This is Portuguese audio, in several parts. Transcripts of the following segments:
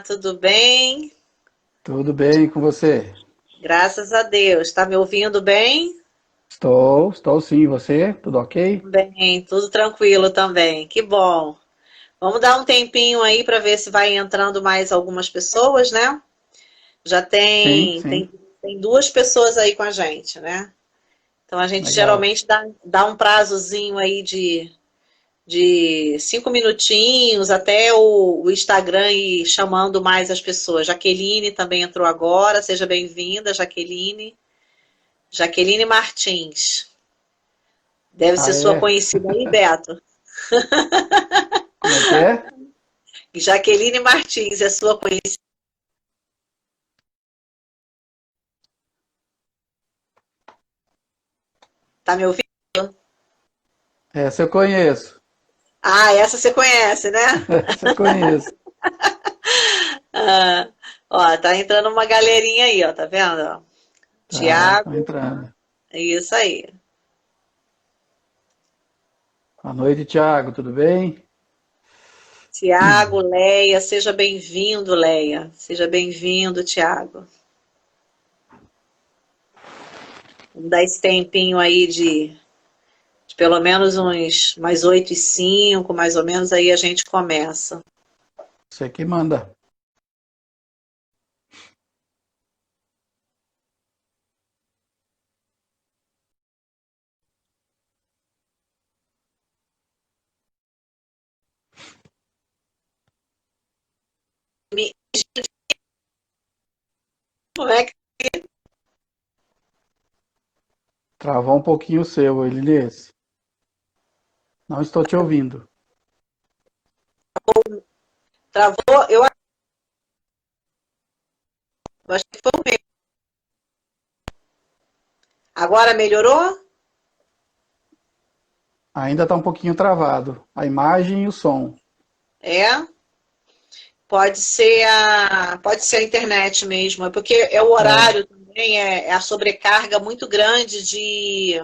tudo bem? Tudo bem com você? Graças a Deus. Está me ouvindo bem? Estou sim. E você? Tudo ok? Bem, tudo tranquilo também. Que bom. Vamos dar um tempinho aí para ver se vai entrando mais algumas pessoas, né? Já Sim, tem, sim. tem, tem duas pessoas aí com a gente, né? Então a gente Legal. geralmente dá um prazozinho aí de 5 minutinhos até o Instagram ir chamando mais as pessoas. Jaqueline também entrou agora. Seja bem-vinda, Jaqueline. Jaqueline Martins. Deve Ah, ser sua é? conhecida aí, Beto. Como é que é? Jaqueline Martins é sua conhecida. Tá me ouvindo? Essa eu conheço. Ah, essa você conhece, né? Essa eu conheço. Ah, ó, tá entrando uma galerinha aí, ó, tá vendo? Ó? Tá, tô Tiago, entrando. é isso aí. Boa noite, Thiago. Tudo bem? Tiago, Leia, seja bem-vindo, Leia. Seja bem-vindo, Tiago. Vamos dar esse tempinho aí de pelo menos uns mais 8h05, mais ou menos, aí a gente começa. Você que manda. Me- Como é que Travou um pouquinho o seu, Elinês. Não estou te ouvindo. travou? Eu acho que foi o meu. Agora melhorou? Ainda está um pouquinho travado. A imagem e o som. É. Pode ser a internet mesmo, é porque é o É, horário também, é a sobrecarga muito grande de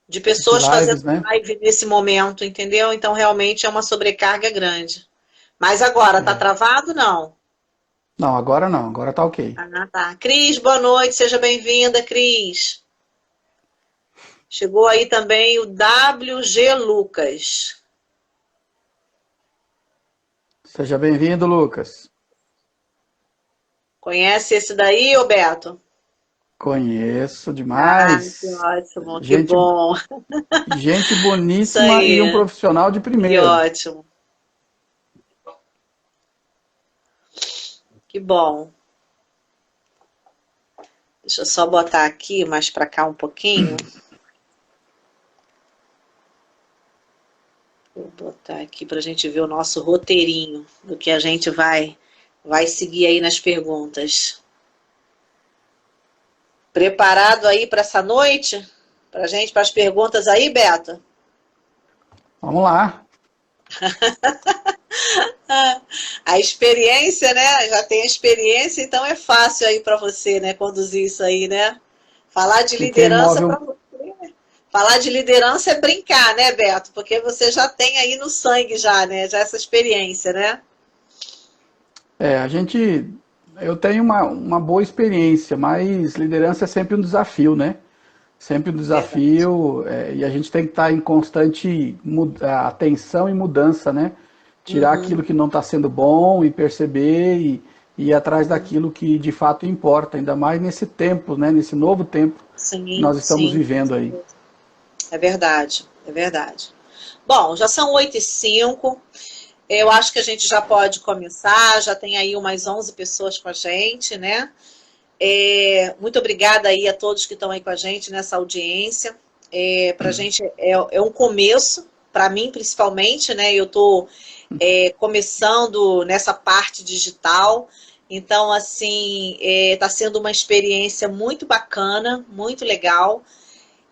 de pessoas fazendo lives, né? live nesse momento, entendeu? Então realmente é uma sobrecarga grande. Mas agora, tá É. travado? Não. Não, agora não. Agora tá ok. Ah, tá. Cris, boa noite, seja bem-vinda, Cris. Chegou aí também o WG Lucas. Seja bem-vindo, Lucas. Conhece esse daí, ô Beto? Conheço Ah, que demais. ótimo, que Gente, bom. gente Isso boníssima e um aí, profissional de que primeira. ótimo, que bom. Deixa eu só botar aqui mais para cá um pouquinho. Vou botar aqui para a gente ver o nosso roteirinho do que a gente vai seguir aí nas perguntas. Preparado aí para essa noite? Para gente, para as perguntas aí, Beto? Vamos lá. A experiência, né? Já tem a experiência, então é fácil aí para você, né? Conduzir isso aí, né? Falar de Que quem liderança move para o... você. Falar de liderança é brincar, né, Beto? Porque você já tem aí no sangue já, né? Já essa experiência, né? a gente... Eu tenho uma boa experiência, mas liderança é sempre um desafio, né? Sempre um Verdade. desafio, e a gente tem que estar em constante atenção e mudança, né? Tirar Uhum, aquilo que não está sendo bom e perceber e ir atrás uhum. daquilo que de fato importa, ainda mais nesse tempo, né? Nesse novo tempo que Sim, nós estamos sim, com vivendo aí. certeza. É verdade, é verdade. Bom, já são 8h05. Eu acho que a gente já pode começar. Já tem aí umas 11 pessoas com a gente, né? Muito obrigada aí a todos que estão aí com a gente nessa audiência. Para a gente é um começo, para mim principalmente, né? Eu estou começando nessa parte digital, então assim está sendo uma experiência muito bacana, muito legal.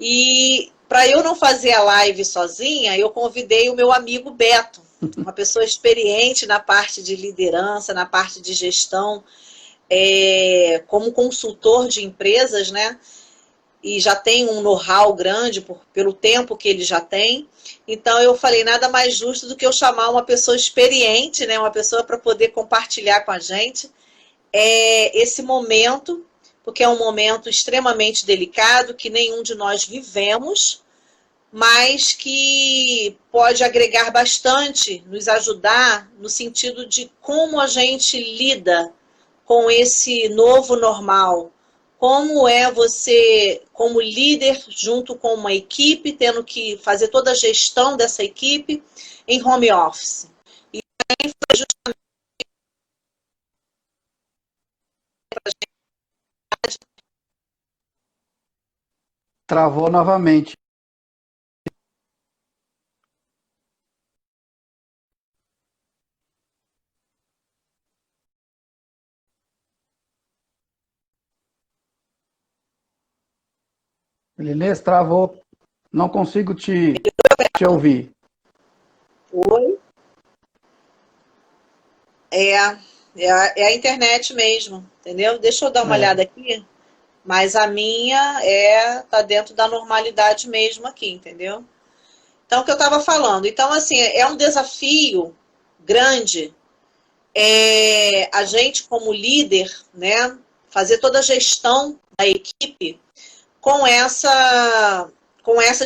E para eu não fazer a live sozinha, eu convidei o meu amigo Beto, uma pessoa experiente na parte de liderança, na parte de gestão, como consultor de empresas, né? e já tem um know-how grande pelo tempo que ele já tem. Então eu falei, nada mais justo do que eu chamar uma pessoa experiente, né, uma pessoa para poder compartilhar com a gente esse momento, porque é um momento extremamente delicado que nenhum de nós vivemos, mas que pode agregar bastante, nos ajudar no sentido de como a gente lida com esse novo normal. Como é você, como líder, junto com uma equipe, tendo que fazer toda a gestão dessa equipe em home office. E aí foi justamente Travou novamente. Inês, travou. Não consigo te ouvir. Oi. É a internet mesmo, entendeu? Deixa eu dar uma É, olhada aqui, mas a minha tá dentro da normalidade mesmo aqui, entendeu? Então, o que eu estava falando. Então, assim, é um desafio grande a gente, como líder, né, fazer toda a gestão da equipe com essa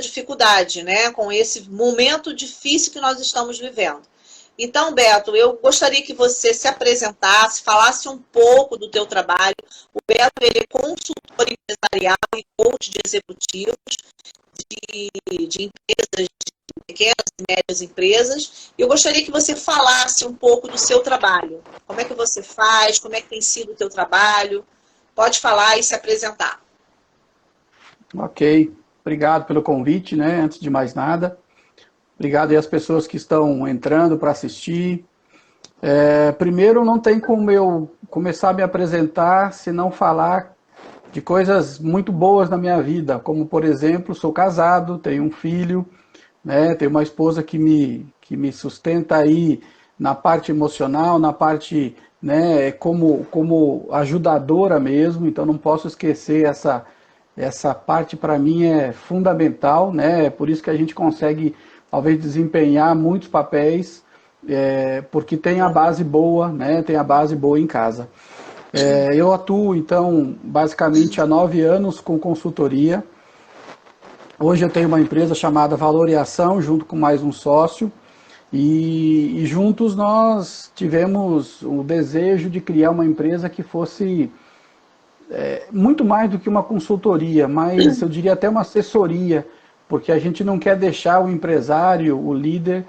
dificuldade, né, com esse momento difícil que nós estamos vivendo. Então, Beto, eu gostaria que você se apresentasse, falasse um pouco do teu trabalho. O Beto, ele é consultor empresarial e coach de executivos de empresas, de pequenas e médias empresas. E eu gostaria que você falasse um pouco do seu trabalho. Como é que você faz? Como é que tem sido o teu trabalho? Pode falar e se apresentar. ok. Obrigado pelo convite, né? Antes de mais nada. Obrigado aí às pessoas que estão entrando para assistir. Primeiro, não tem como eu começar a me apresentar se não falar de coisas muito boas na minha vida, como, por exemplo, sou casado, tenho um filho, né? Tenho uma esposa que me sustenta aí na parte emocional, na parte, né, como ajudadora mesmo, então não posso esquecer essa parte. Para mim é fundamental, né? É por isso que a gente consegue talvez desempenhar muitos papéis, porque tem a base boa, né? Tem a base boa em casa. Eu atuo, então, basicamente há 9 anos com consultoria. Hoje eu tenho uma empresa chamada Valor e Ação, junto com mais um sócio, e juntos nós tivemos o desejo de criar uma empresa que fosse muito mais do que uma consultoria, mas eu diria até uma assessoria, porque a gente não quer deixar o empresário, o líder,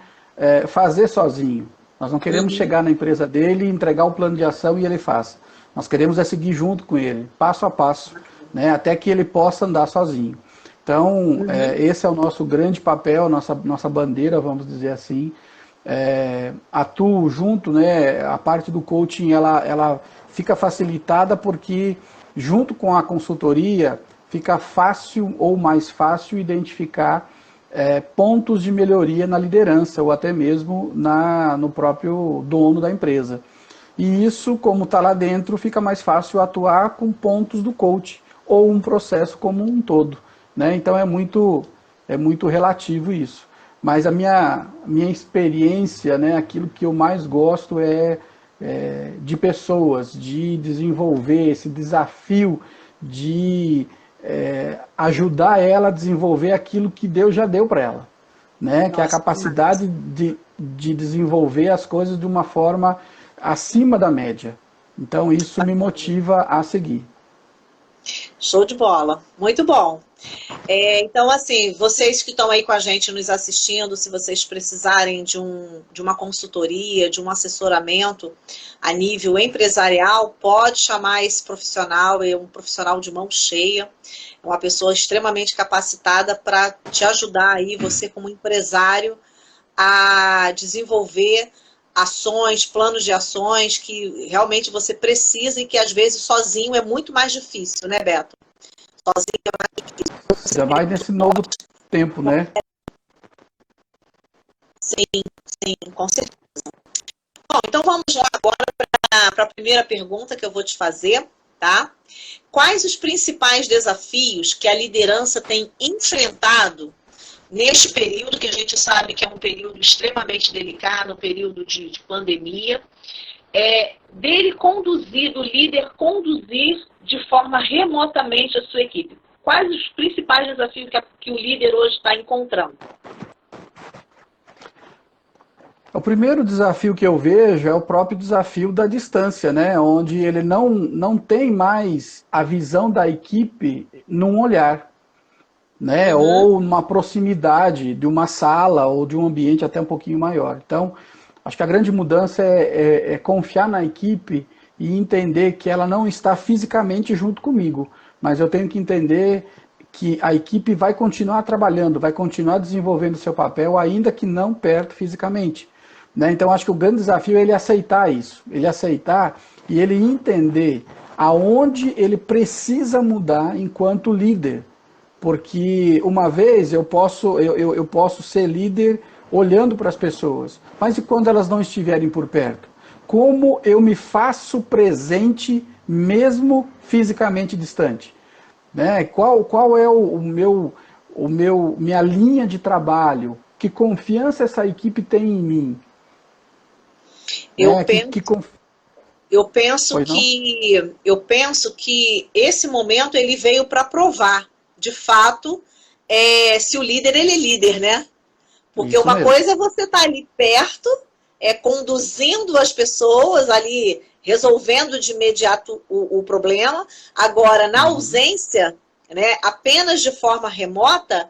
fazer sozinho. Nós não queremos chegar na empresa dele, entregar o plano de ação e ele faz. Nós queremos seguir junto com ele, passo a passo, né, até que ele possa andar sozinho. Então, esse é o nosso grande papel, nossa bandeira, vamos dizer assim. Atuo junto, né, a parte do coaching ela fica facilitada porque junto com a consultoria fica fácil ou mais fácil identificar pontos de melhoria na liderança ou até mesmo no próprio dono da empresa. E isso, como está lá dentro, fica mais fácil atuar com pontos do coach ou um processo como um todo, né? Então é muito relativo isso. Mas a minha experiência, né, aquilo que eu mais gosto de pessoas, de desenvolver esse desafio de ajudar ela a desenvolver aquilo que Deus já deu para ela, né? Que é a Nossa, capacidade de desenvolver as coisas de uma forma acima da média. Então isso me motiva a seguir. show de bola. Muito bom. Então, assim, vocês que estão aí com a gente nos assistindo, se vocês precisarem de uma consultoria, de um assessoramento a nível empresarial, pode chamar esse profissional, é um profissional de mão cheia, é uma pessoa extremamente capacitada para te ajudar aí, você como empresário, a desenvolver ações, planos de ações que realmente você precisa e que às vezes sozinho é muito mais difícil, né, Beto? Sozinho é mais difícil. Ainda mais nesse novo tempo, né? Sim, sim, com certeza. Bom, então vamos lá agora para a primeira pergunta que eu vou te fazer. tá? Quais os principais desafios que a liderança tem enfrentado neste período, que a gente sabe que é um período extremamente delicado, um período de pandemia, dele conduzir, do líder conduzir de forma remotamente a sua equipe? Quais os principais desafios que o líder hoje está encontrando? O primeiro desafio que eu vejo é o próprio desafio da distância, né? Onde ele não tem mais a visão da equipe num olhar, né? Ou numa proximidade de uma sala ou de um ambiente até um pouquinho maior. Então, acho que a grande mudança é confiar na equipe e entender que ela não está fisicamente junto comigo, mas eu tenho que entender que a equipe vai continuar trabalhando, vai continuar desenvolvendo seu papel, ainda que não perto fisicamente. Né? Então, acho que o grande desafio é ele aceitar isso, ele aceitar e ele entender aonde ele precisa mudar enquanto líder. Porque uma vez eu posso ser líder olhando para as pessoas, mas e quando elas não estiverem por perto? Como eu me faço presente mesmo fisicamente distante? Né? Qual é minha linha de trabalho? Que confiança essa equipe tem em mim? Eu penso que esse momento ele veio para provar, de fato, se o líder ele é líder, né? Porque Isso uma mesmo. coisa é você estar ali perto, conduzindo as pessoas ali, resolvendo de imediato o problema. Agora, na ausência, né, apenas de forma remota,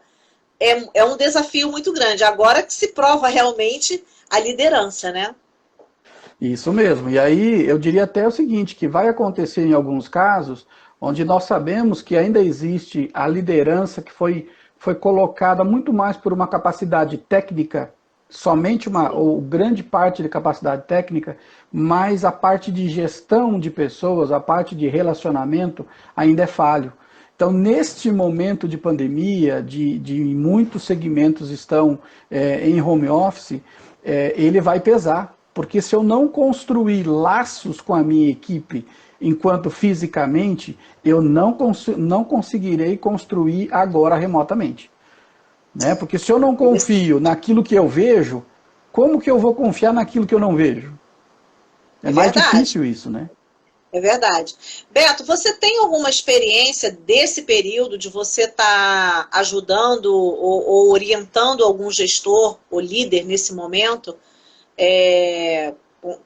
é um desafio muito grande. Agora que se prova realmente a liderança, né? Isso mesmo. E aí eu diria até o seguinte, que vai acontecer em alguns casos, onde nós sabemos que ainda existe a liderança que foi colocada muito mais por uma capacidade técnica, somente ou grande parte de capacidade técnica, mas a parte de gestão de pessoas, a parte de relacionamento ainda é falho. Então, neste momento de pandemia, de muitos segmentos estão em home office, ele vai pesar. Porque se eu não construir laços com a minha equipe enquanto fisicamente, eu não conseguirei construir agora remotamente. Né? Porque se eu não confio naquilo que eu vejo, como que eu vou confiar naquilo que eu não vejo? É mais difícil isso, né? É verdade. Beto, você tem alguma experiência desse período de você estar ajudando ou orientando algum gestor ou líder nesse momento?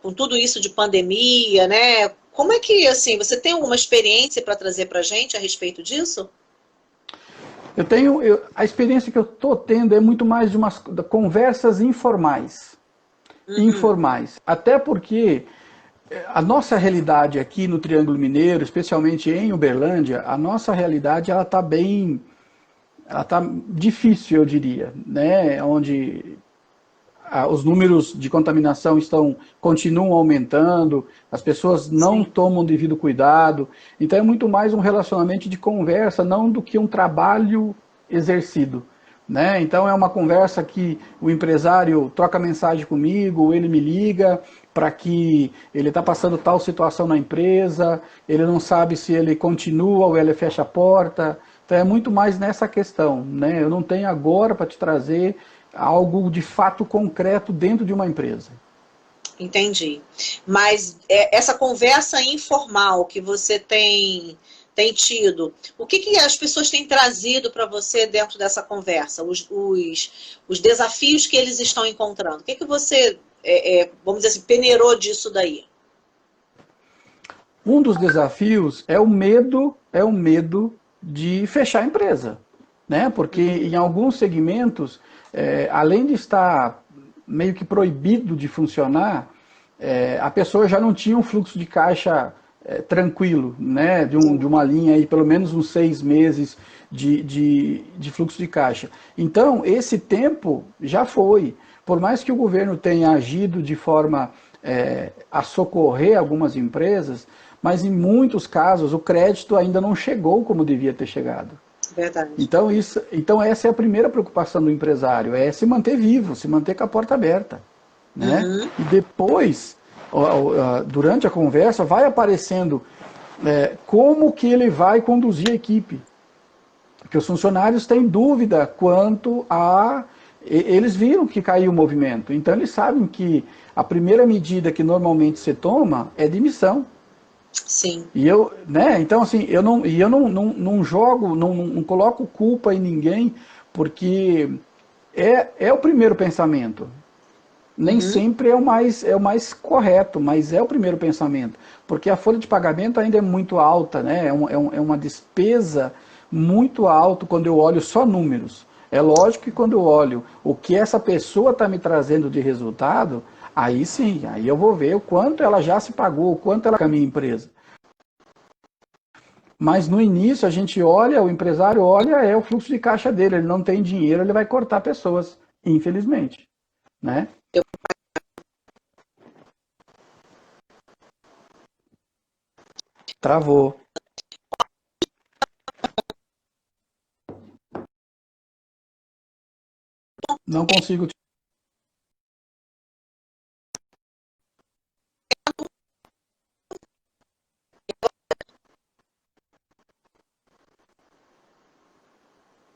Com tudo isso de pandemia, né? Como é que, assim, você tem alguma experiência para trazer para a gente a respeito disso? A experiência que eu estou tendo é muito mais de umas conversas informais. Informais. Até porque a nossa realidade aqui no Triângulo Mineiro, especialmente em Uberlândia, a nossa realidade ela está difícil, eu diria, né? Onde os números de contaminação continuam aumentando, as pessoas não tomam devido cuidado, então é muito mais um relacionamento de conversa, não do que um trabalho exercido. Né? Então é uma conversa que o empresário troca mensagem comigo, ele me liga para que ele está passando tal situação na empresa, ele não sabe se ele continua ou ele fecha a porta, então é muito mais nessa questão. Né? Eu não tenho agora para te trazer algo de fato concreto dentro de uma empresa. Entendi. Mas essa conversa informal que você tem tido, o que as pessoas têm trazido para você dentro dessa conversa? Os desafios que eles estão encontrando. O que você, vamos dizer assim, peneirou disso daí? Um dos desafios é o medo de fechar a empresa. Né? Porque em alguns segmentos, além de estar meio que proibido de funcionar, a pessoa já não tinha um fluxo de caixa tranquilo, né? de uma linha aí, pelo menos uns 6 meses de fluxo de caixa. Então, esse tempo já foi. Por mais que o governo tenha agido de forma a socorrer algumas empresas, mas em muitos casos o crédito ainda não chegou como devia ter chegado. Verdade. Então essa é a primeira preocupação do empresário, é se manter vivo, se manter com a porta aberta. Né? E depois, durante a conversa, vai aparecendo como que ele vai conduzir a equipe. Porque os funcionários têm dúvida quanto a... Eles viram que caiu o movimento, então eles sabem que a primeira medida que normalmente se toma é demissão. Sim. E eu, né, então assim, eu não jogo, não coloco culpa em ninguém, porque é o primeiro pensamento. Nem sempre é o mais correto, mas é o primeiro pensamento. Porque a folha de pagamento ainda é muito alta, né? É uma despesa muito alta quando eu olho só números. É lógico que quando eu olho o que essa pessoa está me trazendo de resultado, aí sim, aí eu vou ver o quanto ela já se pagou, o quanto ela com a minha empresa. Mas no início a gente olha, o empresário olha, é o fluxo de caixa dele, ele não tem dinheiro, ele vai cortar pessoas, infelizmente, né? Travou. Não consigo.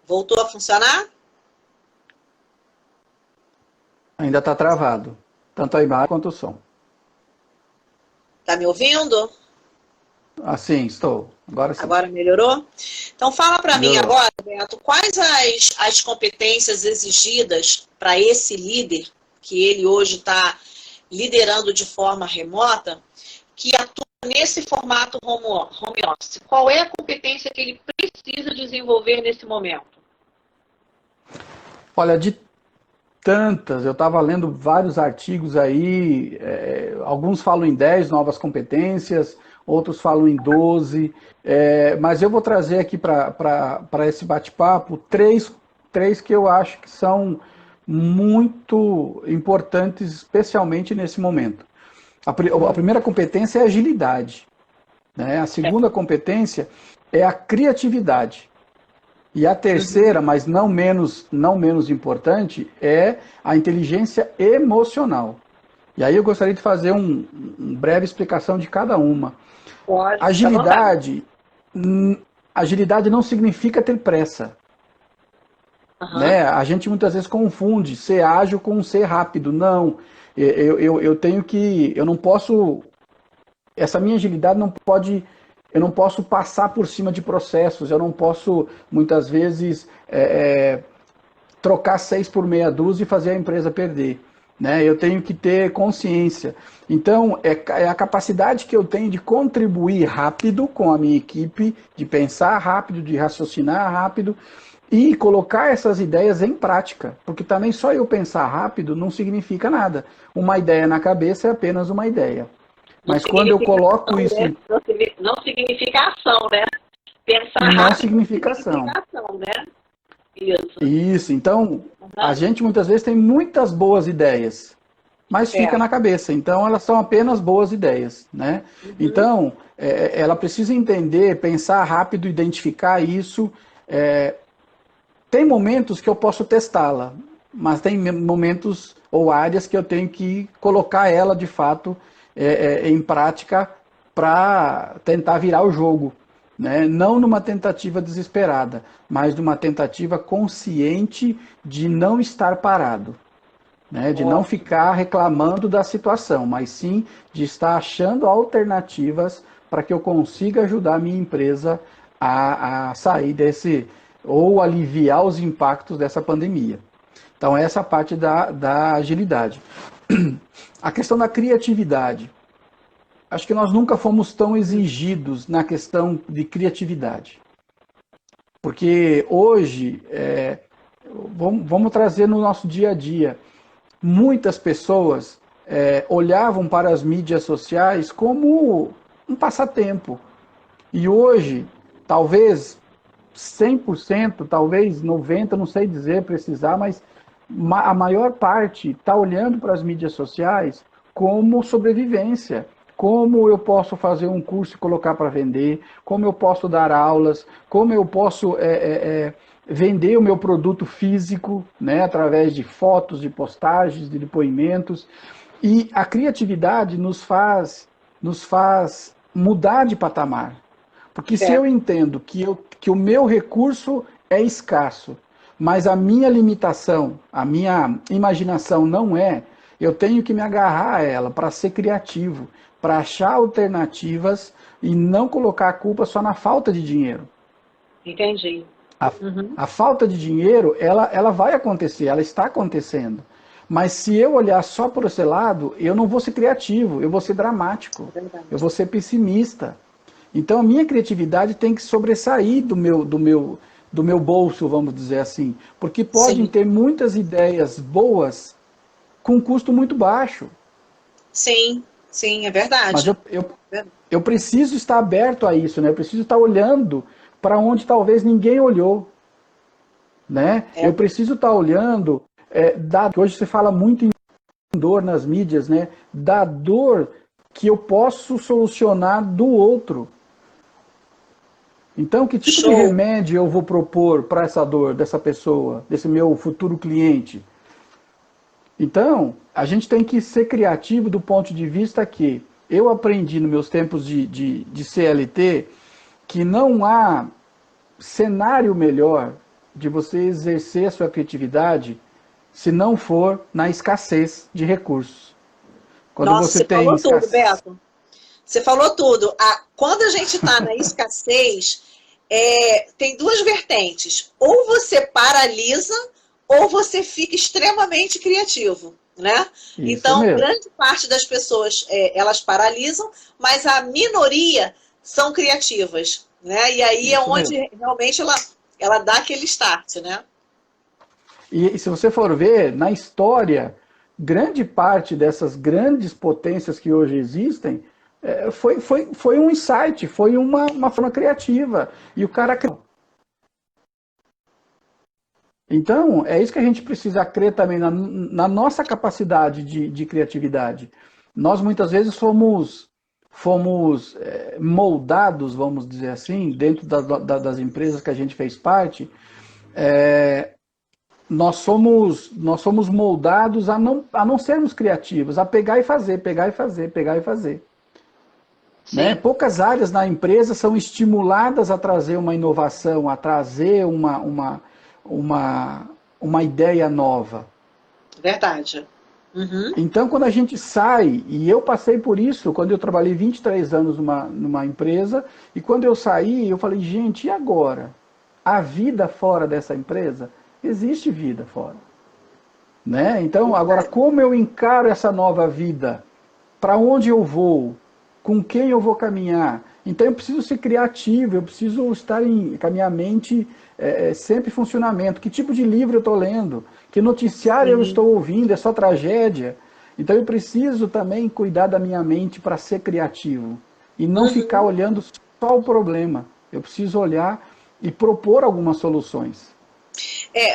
Voltou a funcionar? Ainda está travado. Tanto a imagem quanto o som. Tá me ouvindo? Assim, estou. Agora sim. Agora melhorou? Então fala para mim Melhorou. agora, Beto, quais as competências exigidas para esse líder, que ele hoje está liderando de forma remota, que atua nesse formato home office? Qual é a competência que ele precisa desenvolver nesse momento? Olha, de tantas, eu estava lendo vários artigos aí, alguns falam em 10 novas competências, outros falam em 12, mas eu vou trazer aqui para esse bate-papo três que eu acho que são muito importantes, especialmente nesse momento. A primeira competência é a agilidade, né? A segunda competência é a criatividade. E a terceira, mas não menos importante, é a inteligência emocional. E aí eu gostaria de fazer uma breve explicação de cada uma. Pode, fica à vontade. Agilidade não significa ter pressa. Uhum. Né? A gente muitas vezes confunde ser ágil com ser rápido. Não, eu tenho que, eu não posso, essa minha agilidade não pode, eu não posso passar por cima de processos, eu não posso muitas vezes trocar 6 por meia dúzia e fazer a empresa perder. Né? Eu tenho que ter consciência. Então, é a capacidade que eu tenho de contribuir rápido com a minha equipe, de pensar rápido, de raciocinar rápido e colocar essas ideias em prática. Porque também só eu pensar rápido não significa nada. Uma ideia na cabeça é apenas uma ideia. Não Mas quando eu significa coloco ação, isso, né? Não significa ação, né? Pensar não rápido não significa ação. significa ação, né? Isso. Isso, então, a Uhum. gente muitas vezes tem muitas boas ideias, mas fica na Certo. cabeça. Então, elas são apenas boas ideias, né? Uhum. Então, ela precisa entender, pensar rápido, identificar isso. Tem momentos que eu posso testá-la, mas tem momentos ou áreas que eu tenho que colocar ela, de fato, em prática para tentar virar o jogo. Né? Não numa tentativa desesperada, mas numa tentativa consciente de não estar parado, né? De não Ótimo. ficar reclamando da situação, mas sim de estar achando alternativas para que eu consiga ajudar a minha empresa a sair desse, ou aliviar os impactos dessa pandemia. Então, essa parte da agilidade. A questão da criatividade. Acho que nós nunca fomos tão exigidos na questão de criatividade. Porque hoje, vamos trazer no nosso dia a dia, muitas pessoas olhavam para as mídias sociais como um passatempo. E hoje, talvez 100%, talvez 90%, não sei dizer, precisar, mas a maior parte está olhando para as mídias sociais como sobrevivência. Como eu posso fazer um curso e colocar para vender, como eu posso dar aulas, como eu posso vender o meu produto físico, né, através de fotos, de postagens, de depoimentos. E a criatividade nos faz mudar de patamar. Porque se eu entendo que o meu recurso é escasso, mas a minha limitação, a minha imaginação não é, eu tenho que me agarrar a ela para ser criativo, para achar alternativas e não colocar a culpa só na falta de dinheiro. Entendi. A, Uhum. a falta de dinheiro, ela vai acontecer, ela está acontecendo. Mas se eu olhar só por esse lado, eu não vou ser criativo, eu vou ser dramático, eu Verdade. vou ser pessimista. Então a minha criatividade tem que sobressair do meu bolso, vamos dizer assim. Porque podem Sim, ter muitas ideias boas com custo muito baixo. sim, sim, é Mas verdade. eu preciso estar aberto a isso, né? Eu preciso estar olhando para onde talvez ninguém olhou. Né? É, Eu preciso estar olhando, que hoje se fala muito em dor nas mídias, né? Da dor que eu posso solucionar do outro. Então, que tipo de show. remédio eu vou propor para essa dor dessa pessoa, desse meu futuro cliente? Então, a gente tem que ser criativo do ponto de vista que eu aprendi nos meus tempos de CLT que não há cenário melhor de você exercer a sua criatividade se não for na escassez de recursos. Quando Nossa, você você tem falou tudo, escassez. Beto. Você falou tudo. Quando a gente está na escassez, tem duas vertentes. Ou você paralisa, ou você fica extremamente criativo, né? Isso Então, mesmo, grande parte das pessoas, elas paralisam, mas a minoria são criativas, né? E aí é isso mesmo. onde realmente ela dá aquele start, né? E se você for ver, na história, grande parte dessas grandes potências que hoje existem foi um insight, foi uma forma criativa. E o cara criou. Então, é isso que a gente precisa crer também na nossa capacidade de criatividade. Nós muitas vezes fomos moldados, vamos dizer assim, dentro das empresas que a gente fez parte, nós somos moldados a não sermos criativos, a pegar e fazer, pegar e fazer, pegar e fazer. Né? Sim, Poucas áreas na empresa são estimuladas a trazer uma inovação, a trazer uma, uma ideia nova. verdade. Uhum. Então, quando a gente sai, e eu passei por isso, quando eu trabalhei 23 anos numa empresa, e quando eu saí, eu falei, gente, e agora? A vida fora dessa empresa? Existe vida fora. Né? Então, agora, como eu encaro essa nova vida? Para onde eu vou? Com quem eu vou caminhar? Então, eu preciso ser criativo, eu preciso estar com a minha mente sempre em funcionamento. Que tipo de livro eu estou lendo? Que noticiário eu Sim. estou ouvindo? É só tragédia? Então, eu preciso também cuidar da minha mente para ser criativo e não ficar Uhum. olhando só o problema. Eu preciso olhar e propor algumas soluções.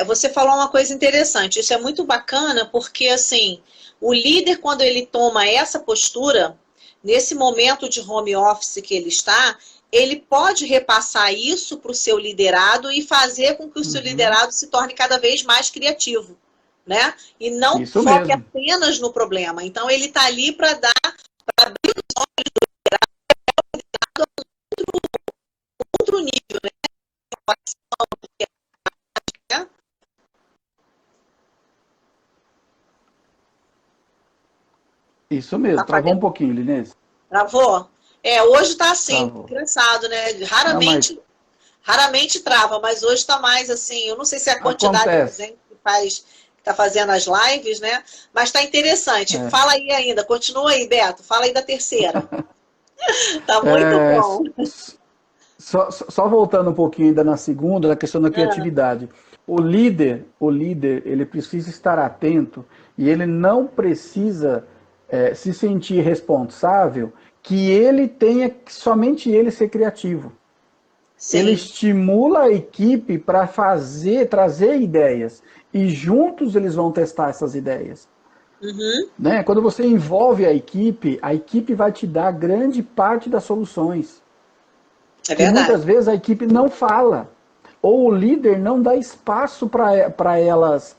Você falou uma coisa interessante. Isso é muito bacana porque, assim, o líder, quando ele toma essa postura, nesse momento de home office que ele está, ele pode repassar isso para o seu liderado e fazer com que o seu Uhum. liderado se torne cada vez mais criativo, né? E não Isso foque mesmo. apenas no problema. Então, ele está ali para dar outro nível, né? Isso mesmo. Tá Travou um fazendo. pouquinho, Linês. Travou? Hoje tá assim, Travou. engraçado, né? Não, mas Raramente trava, mas hoje está mais assim. Eu não sei se é a quantidade de acontece. gente que está fazendo as lives, né? Mas está interessante. É, Fala aí ainda, continua aí, Beto. Fala aí da terceira. Tá muito é, bom. só voltando um pouquinho ainda na segunda, na questão da Ah, criatividade. O líder, ele precisa estar atento e ele não precisa se sentir responsável que ele tenha que somente ele ser criativo. Ele sim. estimula a equipe para trazer ideias e juntos eles vão testar essas ideias. Uhum, Né? Quando você envolve a equipe vai te dar grande parte das soluções. é Que verdade. muitas vezes a equipe não fala, ou o líder não dá espaço para elas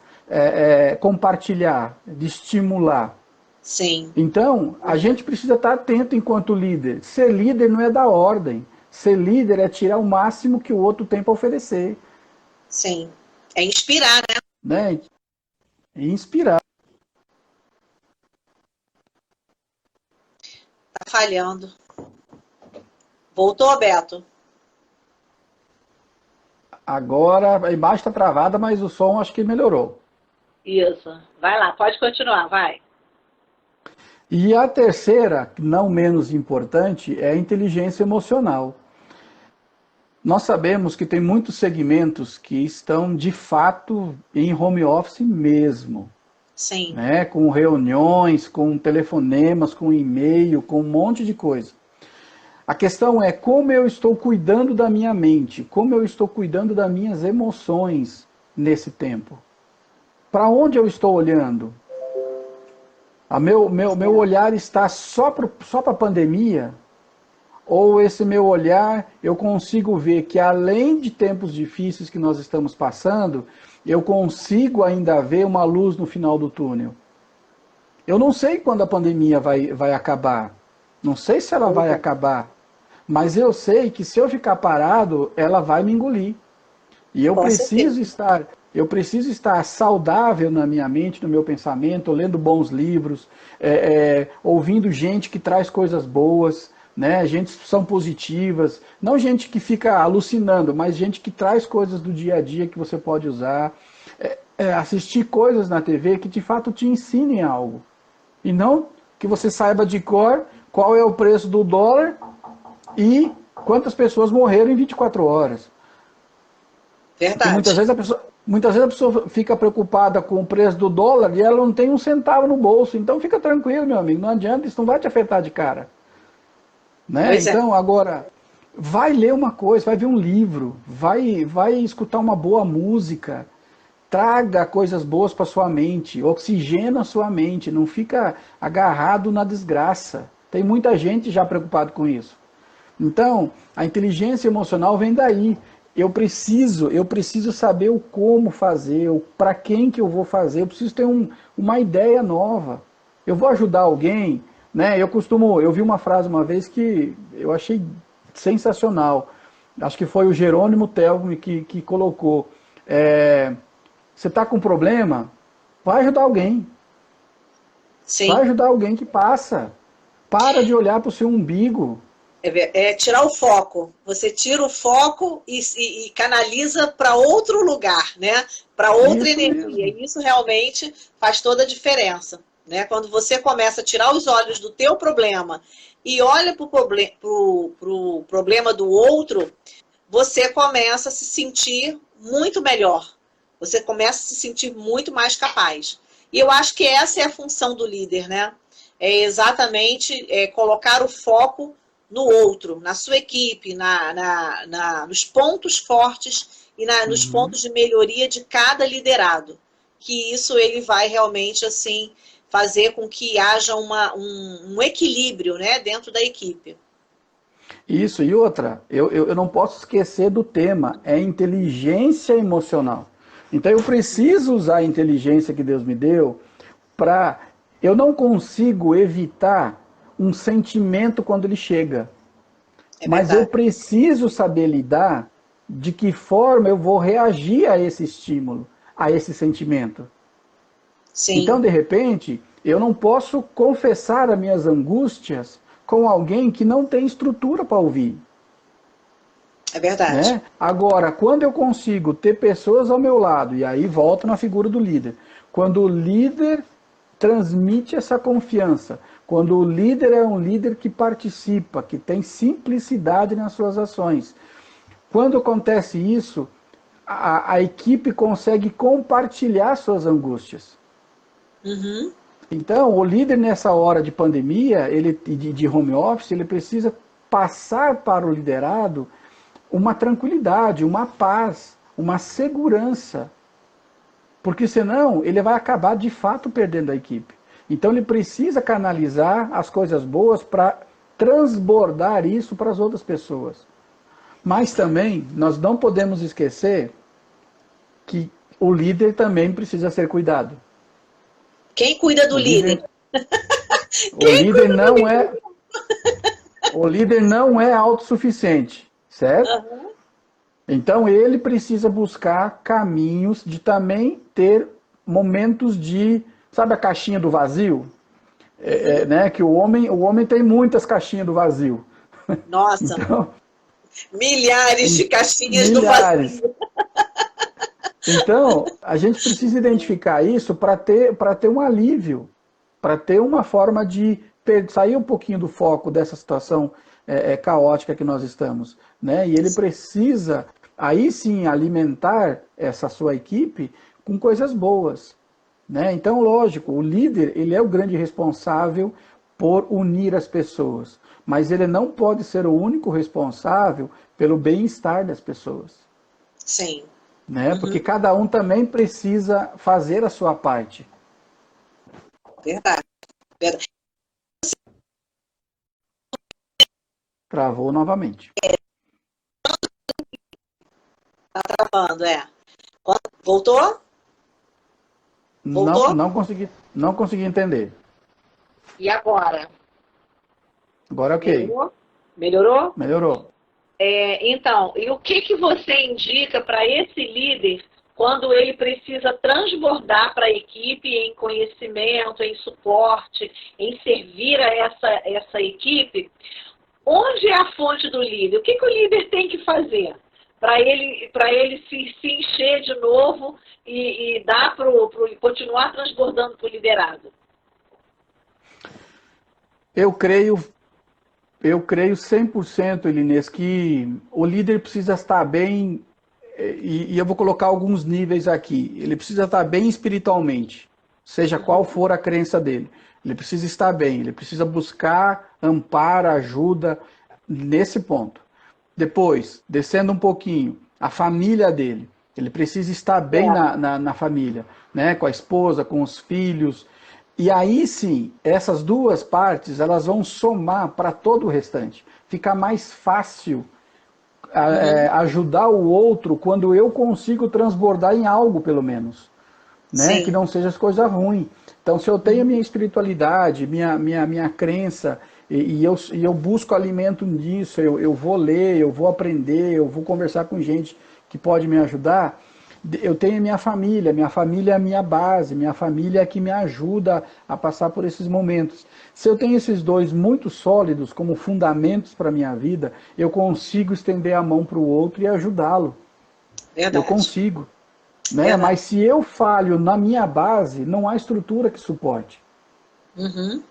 compartilhar, de estimular. Sim, Então, a gente precisa estar atento enquanto líder. Ser líder não é dar ordem. Ser líder é tirar o máximo que o outro tem para oferecer, sim. É inspirar, né? né? E inspirar. Tá falhando. Voltou, Beto? Agora, a imagem está travada, mas o som acho que melhorou. Isso. Vai lá, pode continuar, vai. E a terceira, não menos importante, é a inteligência emocional. Nós sabemos que tem muitos segmentos que estão de fato em home office mesmo, Sim, né? Com reuniões, com telefonemas, com e-mail, com um monte de coisa. A questão é como eu estou cuidando da minha mente, como eu estou cuidando das minhas emoções nesse tempo. Para onde eu estou olhando? Meu olhar está só para a pandemia? Ou esse meu olhar, eu consigo ver que além de tempos difíceis que nós estamos passando, eu consigo ainda ver uma luz no final do túnel. Eu não sei quando a pandemia vai acabar. Não sei se ela vai acabar. Mas eu sei que se eu ficar parado, ela vai me engolir. E com certeza. eu preciso estar saudável na minha mente, no meu pensamento, lendo bons livros, ouvindo gente que traz coisas boas, né? Gente que são positivas, não gente que fica alucinando, mas gente que traz coisas do dia a dia que você pode usar, assistir coisas na TV que de fato te ensinem algo. E não que você saiba de cor qual é o preço do dólar e quantas pessoas morreram em 24 horas. Porque Verdade. muitas vezes a pessoa fica preocupada com o preço do dólar e ela não tem um centavo no bolso. Então fica tranquilo, meu amigo, não adianta, isso não vai te afetar de cara. Né? Pois é. Então, agora, vai ler uma coisa, vai ver um livro, vai escutar uma boa música, traga coisas boas para sua mente, oxigena a sua mente, não fica agarrado na desgraça. Tem muita gente já preocupado com isso. Então, a inteligência emocional vem daí. Eu preciso saber o como fazer, para quem que eu vou fazer, eu preciso ter uma ideia nova. Eu vou ajudar alguém, né? Eu vi uma frase uma vez que eu achei sensacional. Acho que foi o Jerônimo Telmo que colocou. Você está com um problema? Vai ajudar alguém. Vai Sim. ajudar alguém que passa. Para de olhar para o seu umbigo. É tirar o foco. Você tira o foco e canaliza para outro lugar, né? Para outra Isso energia. mesmo. E isso realmente faz toda a diferença, né? Quando você começa a tirar os olhos do teu problema e olha para o problema do outro, você começa a se sentir muito melhor. Você começa a se sentir muito mais capaz. E eu acho que essa é a função do líder, né? É exatamente colocar o foco no outro, na sua equipe, nos pontos fortes e nos Uhum. pontos de melhoria de cada liderado. Que isso ele vai realmente assim fazer com que haja um equilíbrio, né, dentro da equipe. Isso, e outra, eu não posso esquecer do tema, é inteligência emocional. Então eu preciso usar a inteligência que Deus me deu para. Eu não consigo evitar um sentimento quando ele chega, É mas eu verdade. preciso saber lidar de que forma eu vou reagir a esse estímulo, a esse sentimento. Então, Sim, de repente, eu não posso confessar as minhas angústias com alguém que não tem estrutura para ouvir. é verdade. Né? Agora, quando eu consigo ter pessoas ao meu lado, e aí volto na figura do líder, quando o líder transmite essa confiança, quando o líder é um líder que participa, que tem simplicidade nas suas ações, quando acontece isso, a equipe consegue compartilhar suas angústias. Uhum. Então, o líder nessa hora de pandemia, de home office, ele precisa passar para o liderado uma tranquilidade, uma paz, uma segurança. Porque senão ele vai acabar de fato perdendo a equipe. Então ele precisa canalizar as coisas boas para transbordar isso para as outras pessoas. Mas também nós não podemos esquecer que o líder também precisa ser cuidado. Quem cuida do O líder, líder? O líder não é, o líder não é autossuficiente, certo? Aham. Então ele precisa buscar caminhos de também ter momentos de, sabe a caixinha do vazio? Né? Que o homem tem muitas caixinhas do vazio. Nossa, Então, milhares de caixinhas do milhares. vazio. Então, a gente precisa identificar isso para ter um alívio, para ter uma forma de sair um pouquinho do foco dessa situação caótica que nós estamos, né? E ele precisa, aí sim, alimentar essa sua equipe com coisas boas, né? Então, lógico, o líder, ele é o grande responsável por unir as pessoas, mas ele não pode ser o único responsável pelo bem-estar das pessoas, Sim. né? Porque Uhum. cada um também precisa fazer a sua parte. Verdade. Verdade. Travou novamente. Tá travando, é. Voltou? Não, Voltou? não consegui entender. E agora? Agora ok. Melhorou? Melhorou? Melhorou. Então, e o que você indica para esse líder quando ele precisa transbordar para a equipe em conhecimento, em suporte, em servir a essa equipe? Onde é a fonte do líder? O que o líder tem que fazer para ele se encher de novo e dar continuar transbordando para o liderado? Eu creio 100%, Elinês, que o líder precisa estar bem, e eu vou colocar alguns níveis aqui. Ele precisa estar bem espiritualmente, seja qual for a crença dele. Ele precisa estar bem, ele precisa buscar amparo, ajuda nesse ponto. Depois, descendo um pouquinho, a família dele. Ele precisa estar bem na família, né? Com a esposa, com os filhos. E aí sim, essas duas partes, elas vão somar para todo o restante. Fica mais fácil ajudar o outro quando eu consigo transbordar em algo, pelo menos, né? Que Sim. não seja as coisas ruins. Então, se eu tenho a minha espiritualidade, minha crença, e eu busco alimento nisso, eu vou ler, eu vou aprender, eu vou conversar com gente que pode me ajudar, eu tenho minha família é a minha base, minha família é que me ajuda a passar por esses momentos. Se eu tenho esses dois muito sólidos como fundamentos para a minha vida, eu consigo estender a mão para o outro e ajudá-lo. Eu Verdade. consigo, né? Verdade. Mas se eu falho na minha base, não há estrutura que suporte. Uhum.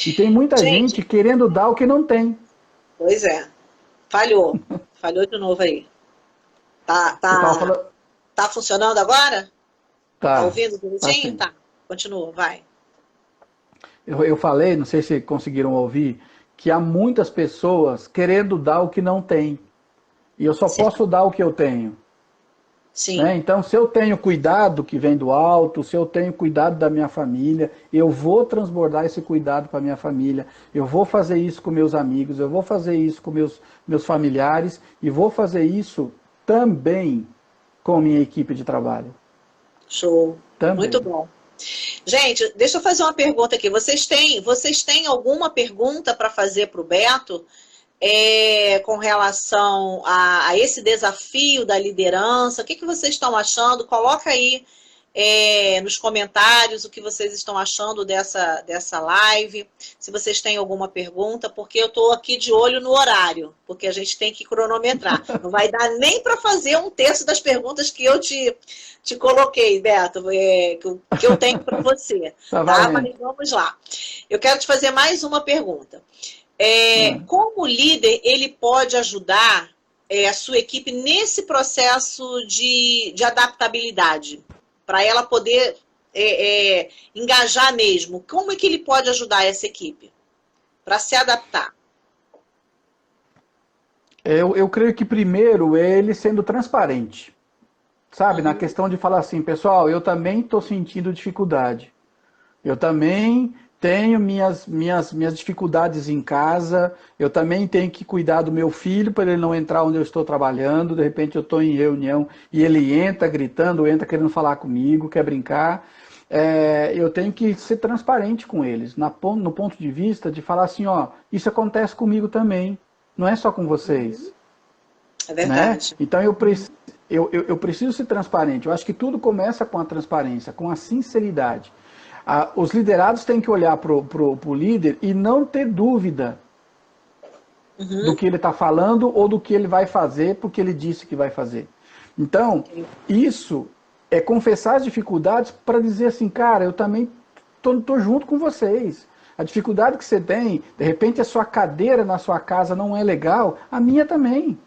E tem muita Gente, gente querendo dar o que não tem. pois é. Falhou. Falhou de novo aí. Tá, Eu estava tá, falando. tá funcionando agora? Tá Tá, ouvindo tá direitinho? sim. Tá. Continua, vai. Eu falei, não sei se conseguiram ouvir, que há muitas pessoas querendo dar o que não tem. E eu só Sim. posso dar o que eu tenho. Né? Sim. Então, se eu tenho cuidado que vem do alto, se eu tenho cuidado da minha família, eu vou transbordar esse cuidado para a minha família, eu vou fazer isso com meus amigos, eu vou fazer isso com meus familiares e vou fazer isso também com minha equipe de trabalho. Show. Muito Também. bom. Gente, deixa eu fazer uma pergunta aqui. Vocês têm alguma pergunta para fazer para o Beto com relação a esse desafio da liderança? O que vocês estão achando? Coloca aí nos comentários o que vocês estão achando dessa live. Se vocês têm alguma pergunta, porque eu estou aqui de olho no horário, porque a gente tem que cronometrar. Não vai dar nem para fazer um terço das perguntas que eu te coloquei, Beto, que eu tenho para você, Tá tá? valendo. Mas vamos lá. Eu quero te fazer mais uma pergunta. Ah. Como o líder ele pode ajudar a sua equipe nesse processo de adaptabilidade? Para ela poder engajar mesmo. Como é que ele pode ajudar essa equipe? Para se adaptar. Eu creio que primeiro é ele sendo transparente. Sabe, na Uhum. questão de falar assim, pessoal, eu também estou sentindo dificuldade. Eu também tenho minhas dificuldades em casa, eu também tenho que cuidar do meu filho para ele não entrar onde eu estou trabalhando, de repente eu estou em reunião e ele entra gritando, entra querendo falar comigo, quer brincar. eu tenho que ser transparente com eles, no ponto de vista de falar assim, ó, isso acontece comigo também, não é só com vocês. É Né? verdade. Então eu preciso ser transparente. Eu acho que tudo começa com a transparência, com a sinceridade. Os liderados têm que olhar para o líder e não ter dúvida do que ele está falando ou do que ele vai fazer porque ele disse que vai fazer. Então, isso é confessar as dificuldades para dizer assim, cara, eu também tô junto com vocês. A dificuldade que você tem, de repente a sua cadeira na sua casa não é legal, a minha também.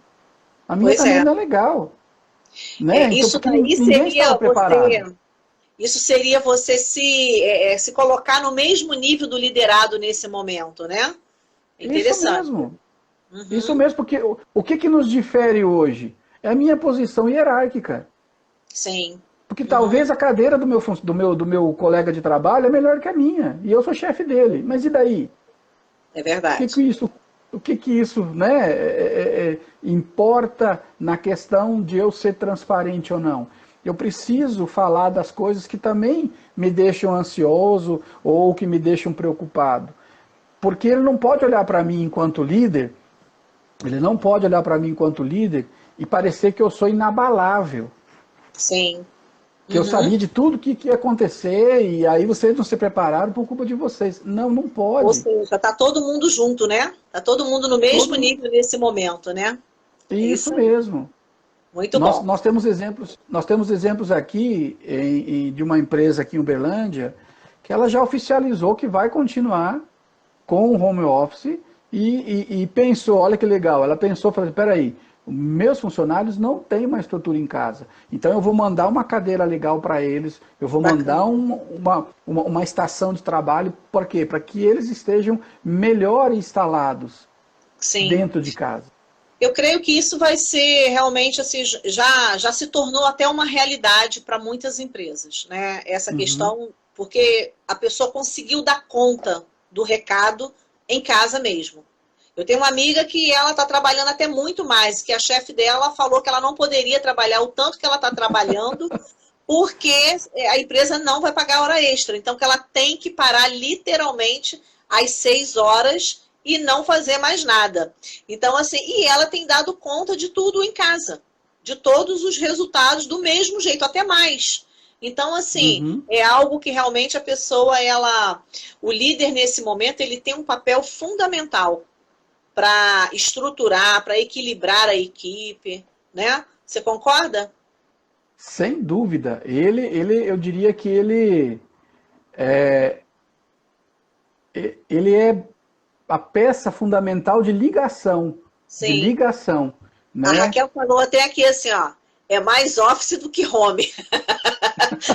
A minha Pois também é. não é legal. Né? Então, Isso porque daí ninguém estava seria preparado. você. Isso seria você se colocar no mesmo nível do liderado nesse momento, né? É Isso interessante. mesmo. Isso Uhum, mesmo, porque o que nos difere hoje? É a minha posição hierárquica. sim. Porque Uhum, talvez a cadeira do meu colega de trabalho é melhor que a minha. E eu sou chefe dele. Mas e daí? é O que verdade. que isso, o que que isso, né, importa na questão de eu ser transparente ou não? Eu preciso falar das coisas que também me deixam ansioso ou que me deixam preocupado. Porque ele não pode olhar para mim enquanto líder, ele não pode olhar para mim enquanto líder e parecer que eu sou inabalável, Sim. que eu Uhum. sabia de tudo que ia acontecer e aí vocês não se prepararam por culpa de vocês. Não, não Ou pode. seja, tá todo mundo junto, né? Tá todo mundo no mesmo Todo nível nesse momento, né? É isso isso aí. mesmo. Muito Nós, bom. nós temos exemplos, nós temos exemplos aqui de uma empresa aqui em Uberlândia que ela já oficializou que vai continuar com o home office e pensou, olha que legal, ela pensou, falou, espera aí, meus funcionários não têm uma estrutura em casa, então eu vou mandar uma cadeira legal para eles, eu vou mandar Bacana. uma estação de trabalho, por quê? Para que eles estejam melhor instalados Sim. dentro de casa. Eu creio que isso vai ser realmente assim, já se tornou até uma realidade para muitas empresas, né? Essa Uhum. questão, porque a pessoa conseguiu dar conta do recado em casa mesmo. Eu tenho uma amiga que ela está trabalhando até muito mais, que a chefe dela falou que ela não poderia trabalhar o tanto que ela está trabalhando, porque a empresa não vai pagar hora extra. Então, que ela tem que parar literalmente às 6 horas e não fazer mais nada. Então, assim, e ela tem dado conta de tudo em casa, de todos os resultados do mesmo jeito, até mais. Então, assim, Uhum. é algo que realmente a pessoa, o líder nesse momento, ele tem um papel fundamental para estruturar, para equilibrar a equipe, né? Você concorda? Sem dúvida. Eu diria que ele é a peça fundamental de Sim. ligação, A né? Raquel falou até aqui assim, ó, é mais office do que home.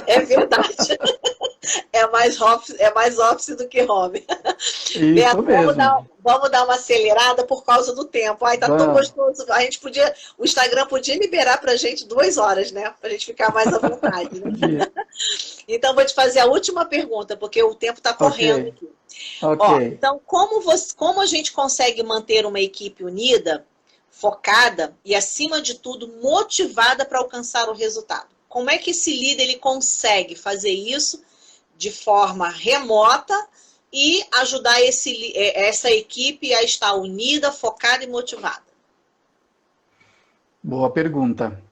É verdade. É mais office do que home. Isso Beto, vamos mesmo. dar uma acelerada por causa do tempo. Ai, tá tão Vamos. gostoso. O Instagram podia liberar pra gente 2 horas, né? Pra gente ficar mais à vontade, né? Dia. Então, vou te fazer a última pergunta, porque o tempo tá Ok, correndo aqui. ok. Ó, então, como a gente consegue manter uma equipe unida, focada e, acima de tudo, motivada para alcançar o resultado? Como é que esse líder ele consegue fazer isso de forma remota e ajudar essa equipe a estar unida, focada e motivada? Boa pergunta.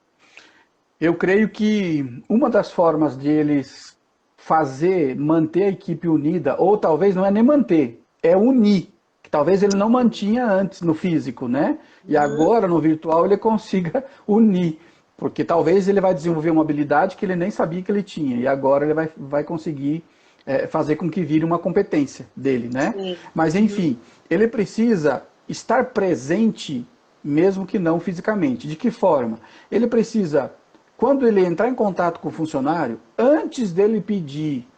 Eu creio que uma das formas de eles manter a equipe unida, ou talvez não é nem manter, é unir, que talvez ele não mantinha antes no físico, né? E Uhum, agora no virtual ele consiga unir, porque talvez ele vai desenvolver uma habilidade que ele nem sabia que ele tinha, e agora ele vai conseguir fazer com que vire uma competência dele, né? sim. Mas Uhum, enfim, ele precisa estar presente, mesmo que não fisicamente. De que forma? Ele precisa, quando ele entrar em contato com o funcionário, antes dele pedir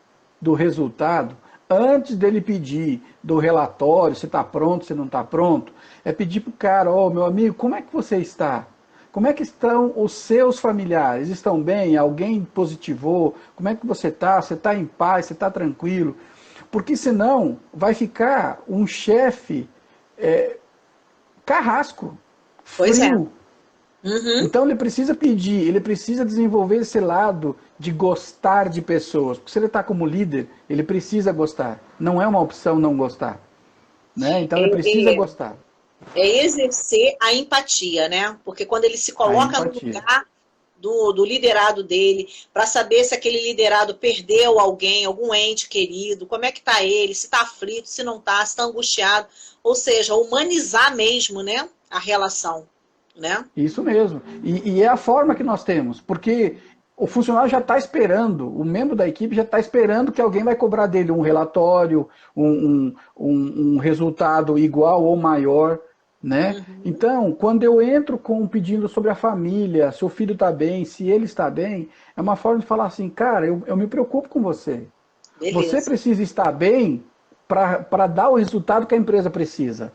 do resultado, antes dele pedir do relatório, se está pronto, se não está pronto, é pedir para o cara, ó, meu amigo, como é que você está? Como é que estão os seus familiares? Estão bem? Alguém positivou? Como é que você está? Você está em paz? Você está tranquilo? Porque senão vai ficar um chefe carrasco, pois é. frio, Uhum. Então ele precisa pedir, ele precisa desenvolver esse lado de gostar de pessoas. Porque se ele está como líder, ele precisa gostar. Não é uma opção não gostar, né? Então ele precisa É, gostar. é exercer a empatia, né? Porque quando ele se A coloca no empatia. lugar do liderado dele, para saber se aquele liderado perdeu alguém, algum ente querido, como é que tá ele, se tá aflito, se não tá, se tá angustiado. Ou seja, humanizar mesmo, né? A relação, né? Isso mesmo. E é a forma que nós temos, porque o funcionário já está esperando, o membro da equipe já está esperando que alguém vai cobrar dele um relatório, um resultado igual ou maior, né? Uhum. Então, quando eu entro com pedindo sobre a família, se o filho está bem, se ele está bem, é uma forma de falar assim, cara, eu me preocupo com você. Você Beleza. precisa estar bem para dar o resultado que a empresa precisa.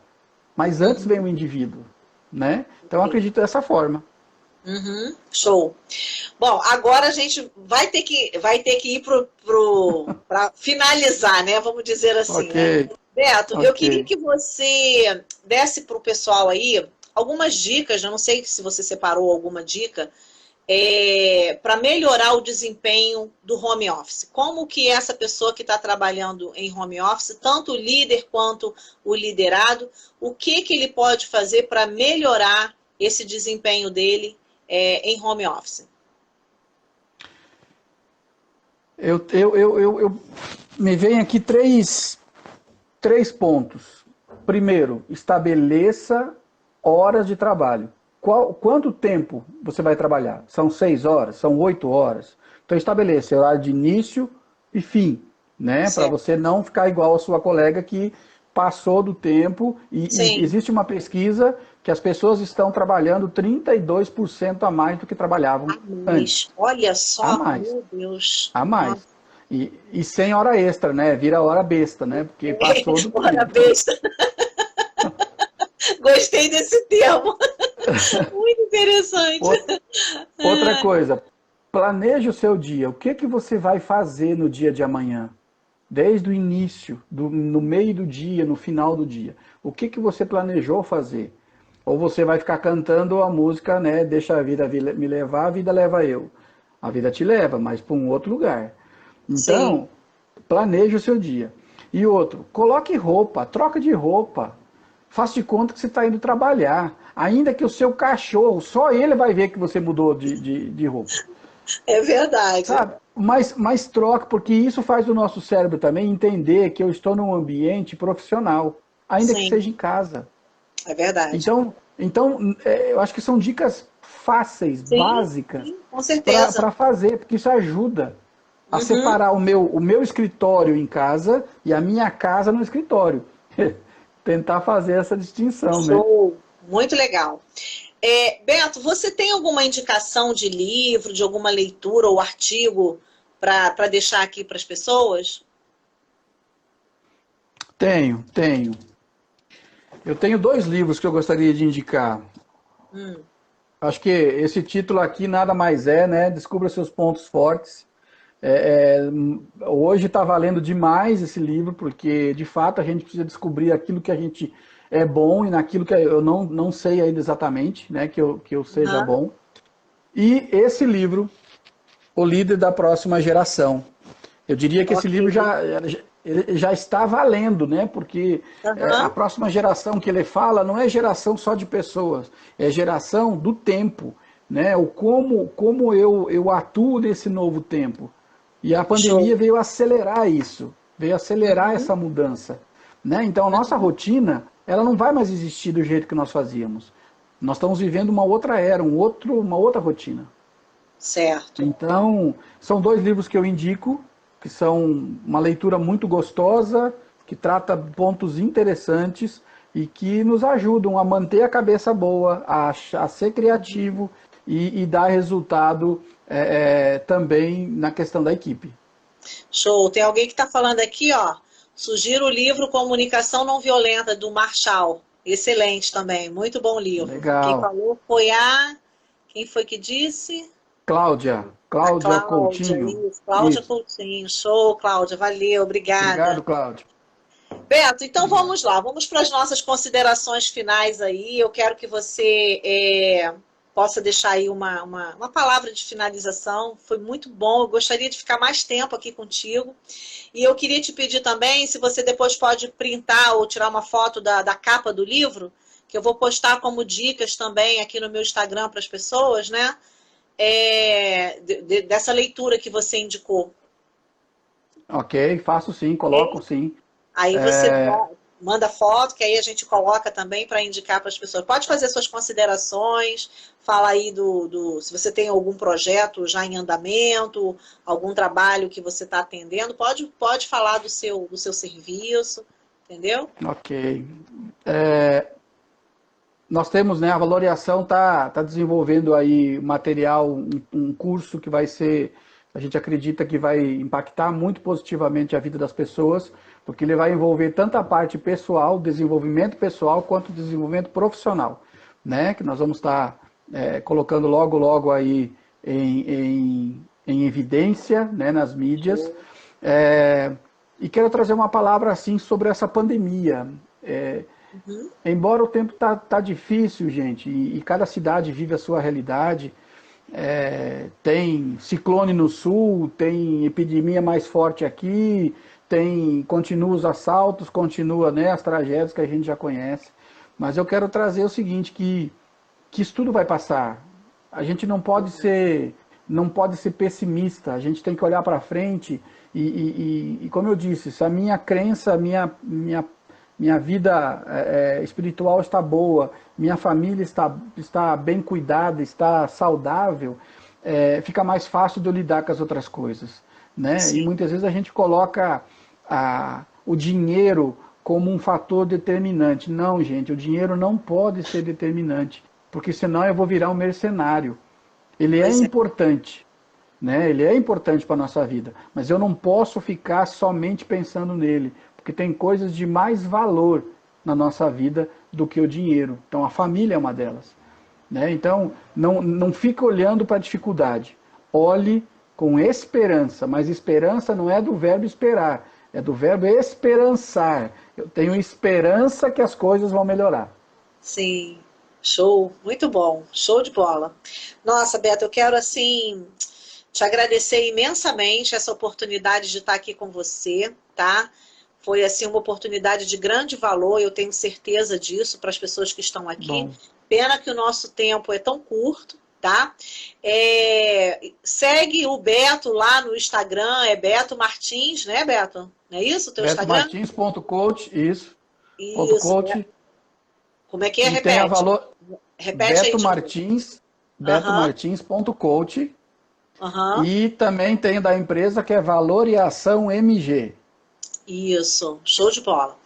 Mas antes vem Uhum. o indivíduo, né? Então eu acredito dessa forma. Uhum. Show. Bom, agora a gente vai ter que ir para finalizar, né? Vamos dizer assim, Ok, né? Beto, eu ok. queria que você desse para o pessoal aí algumas dicas, eu não sei se você separou alguma dica, para melhorar o desempenho do home office. Como que essa pessoa que está trabalhando em home office, tanto o líder quanto o liderado, o que ele pode fazer para melhorar esse desempenho dele em home office? Eu me vem aqui três pontos. Primeiro, estabeleça horas de trabalho. Quanto tempo você vai trabalhar? São 6 horas? São 8 horas? Então estabeleça horário de início e fim, né? Para Certo. você não ficar igual a sua colega que passou do tempo e Sim. existe uma pesquisa que as pessoas estão trabalhando 32% a mais do que A trabalhavam mais. antes. Olha A só, mais. meu Deus. A Nossa. mais. E sem hora extra, né? Vira hora besta, né? Porque passou do Hora tempo. besta. Gostei desse termo. Muito interessante. Outra coisa, planeje o seu dia. O que que você vai fazer no dia de amanhã? Desde o início, no meio do dia, no final do dia. O que que você planejou fazer? Ou você vai ficar cantando a música, né? Deixa a vida me levar, a vida leva eu. A vida te leva, mas para um outro lugar. Sim. Então, planeje o seu dia. E outro, coloque roupa, troca de roupa. Faça de conta que você está indo trabalhar. Ainda que o seu cachorro, só ele vai ver que você mudou de roupa. É verdade. Sabe? Mas troca, porque isso faz o nosso cérebro também entender que eu estou num ambiente profissional, ainda que Sim, seja em casa. é verdade. Então, eu acho que são dicas fáceis, Sim, básicas, sim, com certeza. para fazer, porque isso ajuda a Uhum. separar o meu escritório em casa e a minha casa no escritório. Tentar fazer essa distinção, né? Show. Muito legal. Beto, você tem alguma indicação de livro, de alguma leitura ou artigo para deixar aqui para as pessoas? Tenho. Eu tenho 2 livros que eu gostaria de indicar. Hum. Acho que esse título aqui nada mais é, né? Descubra seus pontos fortes. Hoje está valendo demais esse livro, porque de fato a gente precisa descobrir aquilo que a gente é bom e naquilo que eu não sei ainda exatamente, né? Que eu seja Aham. bom. E esse livro, O Líder da Próxima Geração. Eu diria que esse Ok. livro ele já está valendo, né? Porque a Aham. próxima geração que ele fala não é geração só de pessoas, é geração do tempo, né? O como eu atuo nesse novo tempo. E a pandemia Show. veio acelerar isso, veio acelerar Uhum. essa mudança, né? Então a nossa rotina, ela não vai mais existir do jeito que nós fazíamos. Nós estamos vivendo uma outra era, uma outra rotina. Certo. Então, são 2 livros que eu indico, que são uma leitura muito gostosa, que trata pontos interessantes e que nos ajudam a manter a cabeça boa, a ser criativo e dar resultado também na questão da equipe. Show. Tem alguém que está falando aqui, ó. Sugiro o livro Comunicação Não Violenta, do Marshall. Excelente também. Muito bom livro. Quem Legal. falou foi a. Quem foi que disse? Cláudia, A Cláudia Cláudia, Coutinho. isso. Cláudia Isso. Coutinho. Show, Cláudia. Valeu, obrigada. Obrigado, Cláudia. Beto, então Obrigado. vamos lá. Vamos para as nossas considerações finais aí. Eu quero que você possa deixar aí uma palavra de finalização. Foi muito bom, eu gostaria de ficar mais tempo aqui contigo. E eu queria te pedir também, se você depois pode printar ou tirar uma foto da capa do livro, que eu vou postar como dicas também aqui no meu Instagram para as pessoas, né? Dessa leitura que você indicou. Ok, faço sim, coloco sim. Aí você manda foto, que aí a gente coloca também para indicar para as pessoas. Pode fazer suas considerações, fala aí se você tem algum projeto já em andamento, algum trabalho que você está atendendo, pode falar do seu serviço, entendeu? Ok. Nós temos, né, a Valoriação está desenvolvendo aí material, um curso que vai ser, a gente acredita que vai impactar muito positivamente a vida das pessoas, porque ele vai envolver tanto a parte pessoal, desenvolvimento pessoal, quanto desenvolvimento profissional, né, que nós vamos estar colocando logo aí em evidência, né, nas mídias. E quero trazer uma palavra assim sobre essa pandemia. Embora o tempo tá difícil, gente, e cada cidade vive a sua realidade, tem ciclone no sul, tem epidemia mais forte aqui, continua os assaltos, continua, né, as tragédias que a gente já conhece. Mas eu quero trazer o seguinte, que isso tudo vai passar. A gente não pode ser pessimista, a gente tem que olhar para frente e, como eu disse, se a minha crença, minha vida espiritual está boa, minha família está bem cuidada, está saudável, fica mais fácil de eu lidar com as outras coisas, né? E muitas vezes a gente coloca o dinheiro como um fator determinante. Não, gente, o dinheiro não pode ser determinante, porque senão eu vou virar um mercenário. Ele é importante, né? Ele é importante para a nossa vida, mas eu não posso ficar somente pensando nele, porque tem coisas de mais valor na nossa vida do que o dinheiro. Então a família é uma delas, né? Então não fica olhando para a dificuldade, olhe com esperança, mas esperança não é do verbo esperar, é do verbo esperançar. Eu tenho esperança que as coisas vão melhorar. Sim, show, muito bom, show de bola. Nossa, Beto, eu quero assim te agradecer imensamente essa oportunidade de estar aqui com você, tá? Foi assim uma oportunidade de grande valor, eu tenho certeza disso para as pessoas que estão aqui. Bom. Pena que o nosso tempo é tão curto, tá? Segue o Beto lá no Instagram, é Beto Martins, né, Beto? Não é isso o teu Instagram? BetoMartins.coach, isso. Isso. .coach. Como é que é? E tem a Repete. valor Repete aí Beto de novo. Martins, Aham. betomartins.coach. Aham. E também tem da empresa que é Valor e Ação MG. Isso, show de bola.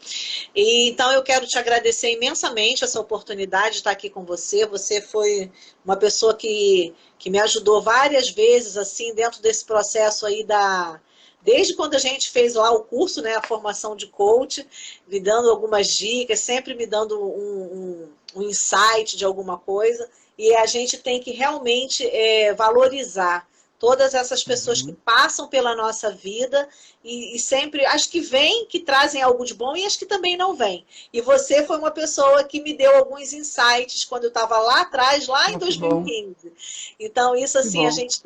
E, então eu quero te agradecer imensamente essa oportunidade de estar aqui com você. Você foi uma pessoa que me ajudou várias vezes assim dentro desse processo aí desde quando a gente fez lá o curso, né, a formação de coach, me dando algumas dicas, sempre me dando um insight de alguma coisa. E a gente tem que realmente valorizar todas essas pessoas que passam pela nossa vida e sempre, as que vêm, que trazem algo de bom e as que também não vêm. E você foi uma pessoa que me deu alguns insights quando eu estava lá atrás, lá em 2015. Então, isso assim, a gente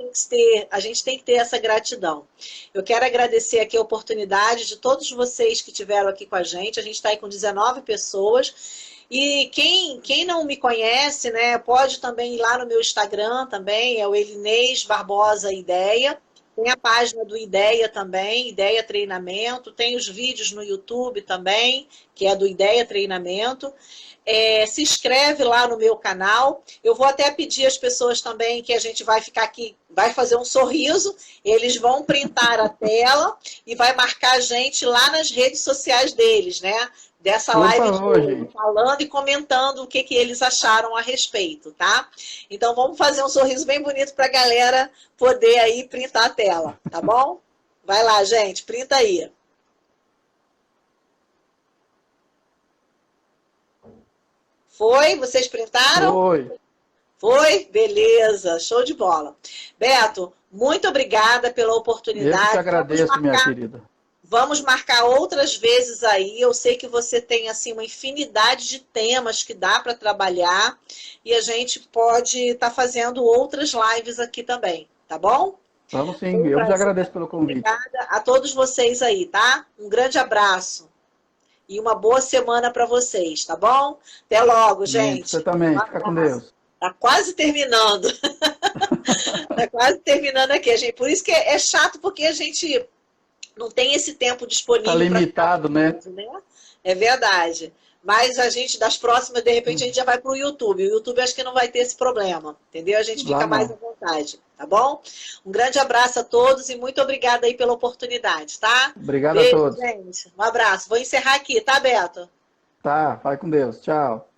tem que ter essa gratidão. Eu quero agradecer aqui a oportunidade de todos vocês que estiveram aqui com a gente está aí com 19 pessoas. E quem não me conhece, né, pode também ir lá no meu Instagram também, é o Elinês Barbosa Ideia. Tem a página do Ideia também, Ideia Treinamento. Tem os vídeos no YouTube também, que é do Ideia Treinamento. Se inscreve lá no meu canal. Eu vou até pedir às pessoas também que a gente vai ficar aqui, vai fazer um sorriso, eles vão printar a tela e vai marcar a gente lá nas redes sociais deles, né? Dessa live falando e comentando o que eles acharam a respeito, tá? Então vamos fazer um sorriso bem bonito para a galera poder aí printar a tela, tá bom? Vai lá, gente, printa aí. Foi? Vocês printaram? Foi? Beleza, show de bola. Beto, muito obrigada pela oportunidade. Eu que agradeço, minha querida. Vamos marcar outras vezes aí. Eu sei que você tem assim uma infinidade de temas que dá para trabalhar e a gente pode estar fazendo outras lives aqui também, tá bom? Vamos Foi sim, um eu que prazer. agradeço pelo convite. Obrigada a todos vocês aí, tá? Um grande abraço e uma boa semana para vocês, tá bom? Até logo, Você gente. Um também, fica com abraço. Deus. Tá quase terminando. Tá quase terminando aqui, gente. Por isso que é chato, porque a gente não tem esse tempo Tá disponível para ficar limitado, né? falando, né? É verdade. Mas a gente, das próximas, de repente, a gente já vai para o YouTube. O YouTube acho que não vai ter esse problema, entendeu? A gente Lá fica mais à não. vontade, tá bom? Um grande abraço a todos e muito obrigada aí pela oportunidade, tá? Obrigado a Beijo, todos. gente. Um abraço. Vou encerrar aqui, tá, Beto? Tá, vai com Deus. Tchau.